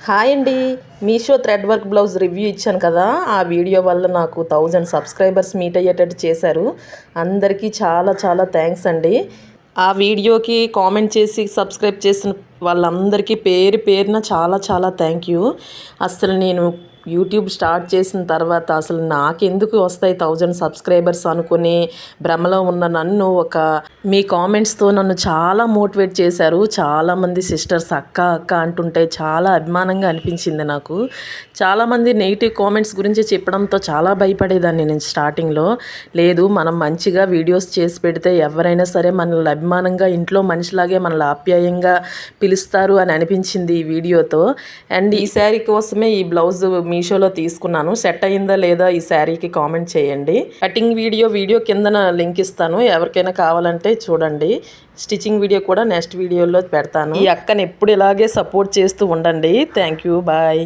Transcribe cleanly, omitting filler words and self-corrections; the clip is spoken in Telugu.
హాయ్ అండి. Meesho thread work blouse review ఇచ్చాను కదా, ఆ వీడియో వల్ల నాకు 1000 సబ్స్క్రైబర్స్ మీట్ అయ్యేటట్టు చేశారు. అందరికీ చాలా చాలా థ్యాంక్స్ అండి. ఆ వీడియోకి కామెంట్ చేసి సబ్స్క్రైబ్ చేసిన వాళ్ళందరికీ పేరు పేరున చాలా చాలా థ్యాంక్ యూ. అసలు నేను యూట్యూబ్ స్టార్ట్ చేసిన తర్వాత అసలు నాకెందుకు వస్తాయి 1000 సబ్స్క్రైబర్స్ అనుకుని భ్రమలో ఉన్న నన్ను మీ కామెంట్స్తో నన్ను చాలా మోటివేట్ చేశారు. చాలామంది సిస్టర్స్ అక్క అక్క అంటుంటే చాలా అభిమానంగా అనిపించింది నాకు. చాలామంది నెగిటివ్ కామెంట్స్ గురించి చెప్పడంతో చాలా భయపడేదాన్ని నేను స్టార్టింగ్లో. లేదు, మనం మంచిగా వీడియోస్ చేసి పెడితే ఎవరైనా సరే మనల్ని అభిమానంగా ఇంట్లో మనిషిలాగే మనల్ని ఆప్యాయంగా పిలుస్తారు అని అనిపించింది ఈ వీడియోతో. అండ్ ఈ శారీ కోసమే ఈ బ్లౌజ్ మీషోలో తీసుకున్నాను. సెట్ అయిందా లేదా ఈ శారీకి కామెంట్ చేయండి. కటింగ్ వీడియో కిందన లింక్ ఇస్తాను, ఎవరికైనా కావాలంటే చూడండి. స్టిచ్చింగ్ వీడియో కూడా నెక్స్ట్ వీడియోలో పెడతాను. ఈ అక్కని ఎప్పుడు ఇలాగే సపోర్ట్ చేస్తూ ఉండండి. Thank you, bye.